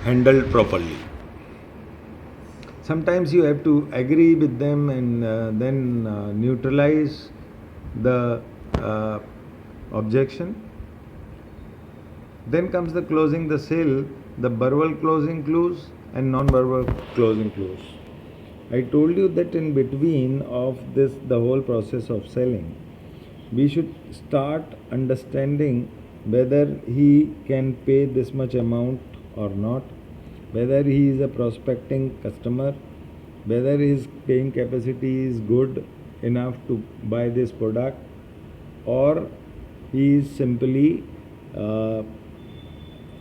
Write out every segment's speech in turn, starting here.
handled properly. Sometimes you have to agree with them and then neutralize the uh, objection. Then comes the closing the sale, the verbal closing clause and non-verbal closing clause. I told you that in between of this, the whole process of selling, we should start understanding whether he can pay this much amount or not, whether he is a prospecting customer, whether his paying capacity is good enough to buy this product, or he is simply uh,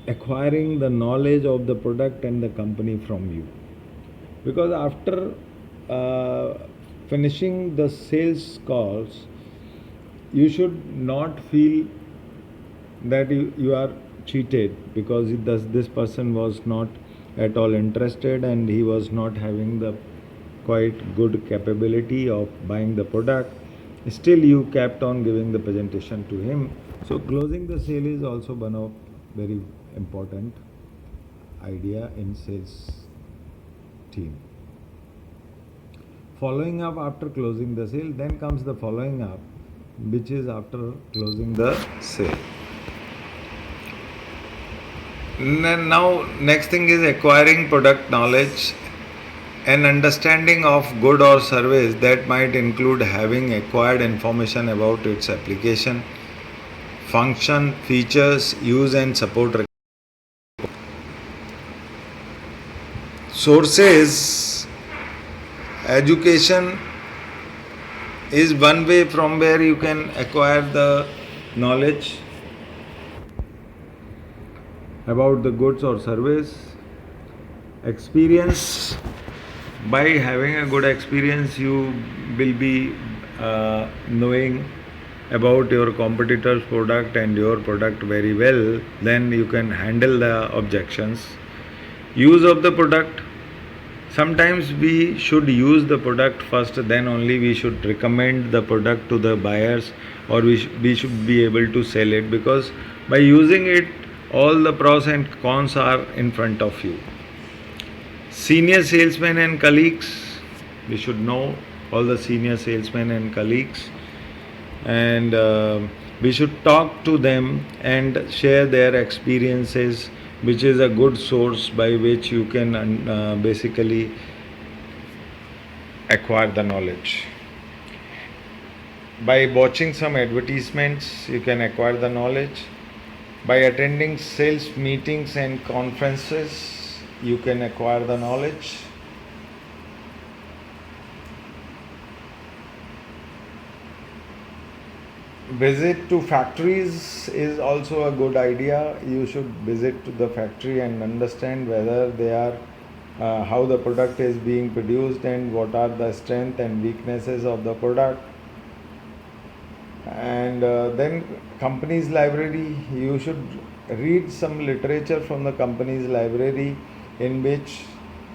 acquiring the knowledge of the product and the company from you. Because after finishing the sales calls, you should not feel that you are cheated because this person was not at all interested and he was not having the quite good capability of buying the product. Still you kept on giving the presentation to him. So closing the sale is also one of very important idea in sales team. Following up after closing the sale, then comes the following up, which is after closing the sale. Now, next thing is acquiring product knowledge and understanding of good or service that might include having acquired information about its application, function, features, use and support. Sources, education is one way from where you can acquire the knowledge about the goods or service. Experience, by having a good experience you will be knowing about your competitor's product and your product very well, then you can handle the objections. Use of the product, sometimes we should use the product first, then only we should recommend the product to the buyers, or we should be able to sell it, because by using it all the pros and cons are in front of you. Senior salesmen and colleagues, we should know all the senior salesmen and colleagues, and we should talk to them and share their experiences, which is a good source by which you can basically acquire the knowledge. By watching some advertisements, you can acquire the knowledge. By attending sales meetings and conferences, you can acquire the knowledge. Visit to factories is also a good idea. You should visit to the factory and understand whether they are how the product is being produced and what are the strengths and weaknesses of the product. And then company's library, you should read some literature from the company's library in which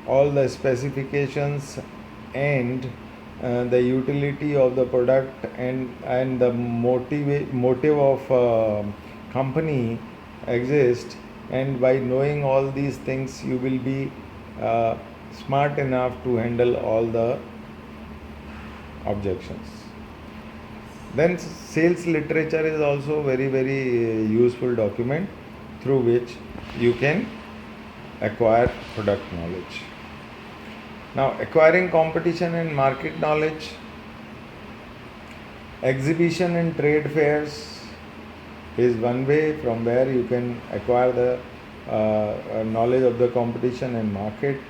all the specifications and the utility of the product and the motive of company exist, and by knowing all these things you will be smart enough to handle all the objections. Then sales literature is also very useful document through which you can acquire product knowledge. Now, acquiring competition and market knowledge, exhibition and trade fairs is one way from where you can acquire the knowledge of the competition and market.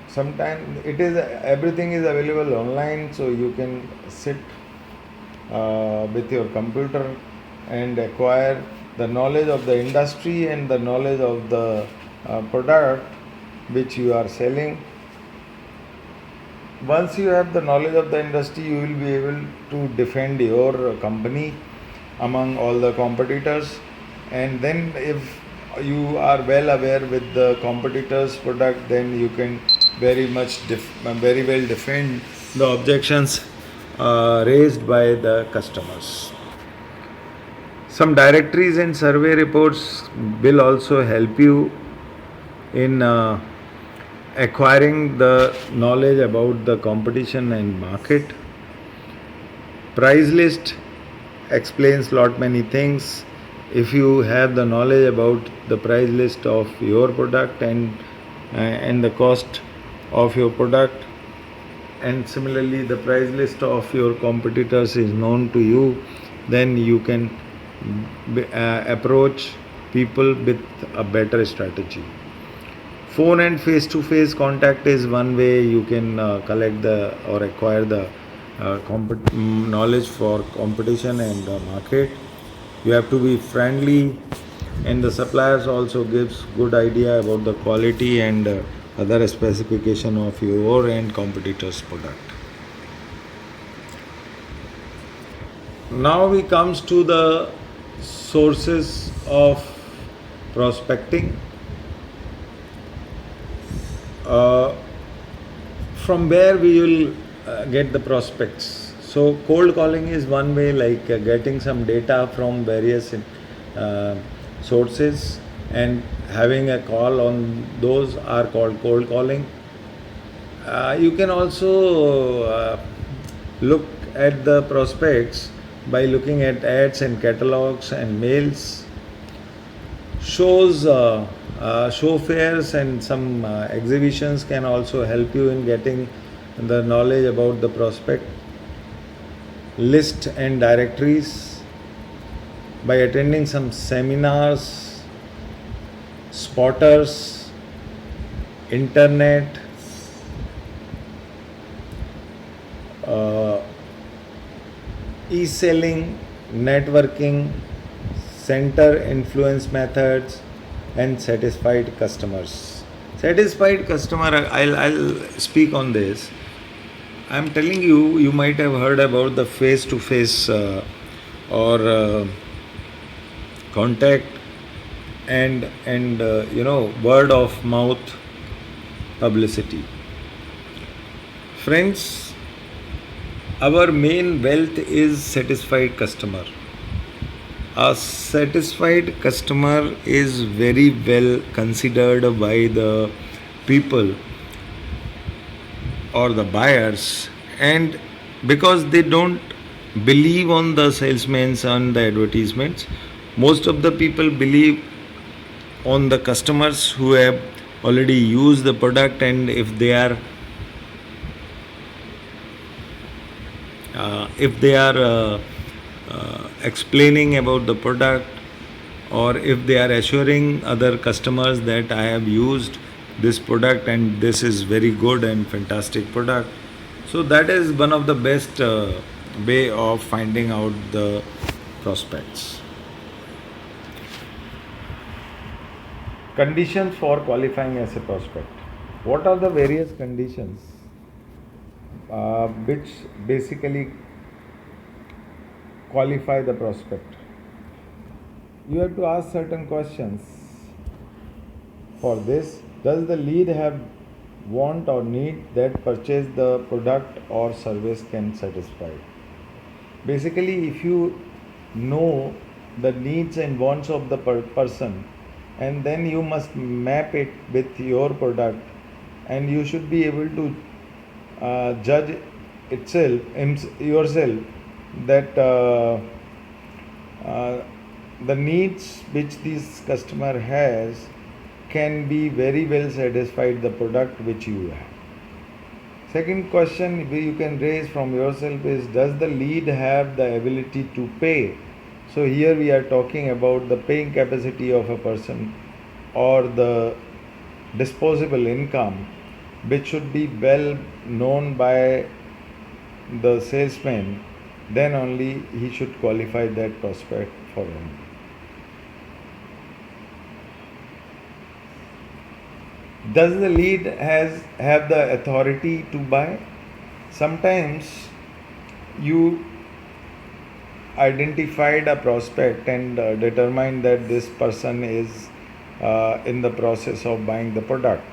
Sometimes everything is available online, so you can sit with your computer and acquire the knowledge of the industry and the knowledge of the product which you are selling. Once you have the knowledge of the industry, you will be able to defend your company among all the competitors, and then if you are well aware with the competitors' product, then you can very well defend the objections raised by the customers. Some directories and survey reports will also help you in acquiring the knowledge about the competition and market. Price list explains lot many things. If you have the knowledge about the price list of your product and the cost of your product, and similarly the price list of your competitors is known to you, then you can approach people with a better strategy. Phone and face to face contact is one way you can collect the or acquire the knowledge for competition and market. You have to be friendly, and the suppliers also gives good idea about the quality and other specification of your and competitors product. Now we comes to the sources of prospecting. uh, from where we will get the prospects. So cold calling is one way, like getting some data from various sources and having a call on those are called cold calling. You can also look at the prospects by looking at ads and catalogs and mails. Shows, show fairs and some exhibitions can also help you in getting the knowledge about the prospect. List and directories by attending some seminars, spotters, internet, uh, e-selling, networking, center influence methods, and satisfied customers. Satisfied customer, I'll speak on this. I'm telling you, you might have heard about the face to face or contact and word of mouth publicity. Friends, our main wealth is satisfied customer. A satisfied customer is very well considered by the people or the buyers, and because they don't believe on the salesmen and the advertisements, most of the people believe on the customers who have already used the product, and if they are explaining about the product, or if they are assuring other customers that I have used this product and this is very good and fantastic product. So that is one of the best way of finding out the prospects. Conditions for qualifying as a prospect. What are the various conditions which basically qualify the prospect? You have to ask certain questions for this. Does the lead have want or need that purchase the product or service can satisfy? Basically, if you know the needs and wants of the person, and then you must map it with your product, and you should be able to judge yourself that the needs which this customer has can be very well satisfied the product which you have. Second question you can raise from yourself is, does the lead have the ability to pay? So here we are talking about the paying capacity of a person or the disposable income, which should be well known by the salesman. Then only he should qualify that prospect for him. Does the lead have the authority to buy? Sometimes you identified a prospect and determined that this person is in the process of buying the product,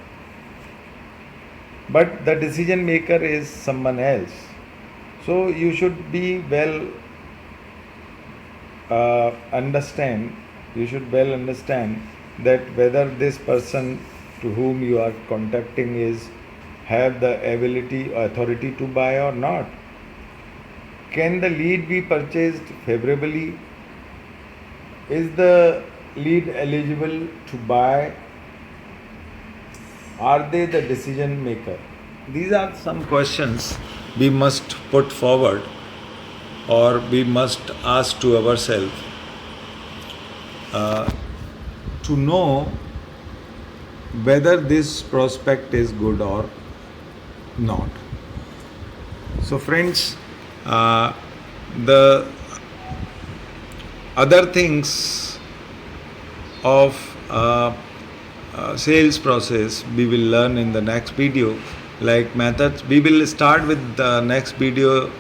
but the decision maker is someone else. So you should be well understand that whether this person to whom you are contacting is have the ability authority to buy or not? Can the lead be purchased favorably? Is the lead eligible to buy? Are they the decision maker? These are some questions we must put forward or we must ask to ourselves to know whether this prospect is good or not. So, friends, the other things of sales process we will learn in the next video, like methods. We will start with the next video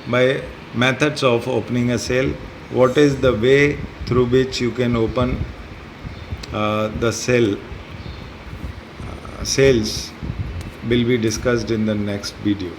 by methods of opening a sale. What is the way through which you can open the sales will be discussed in the next video.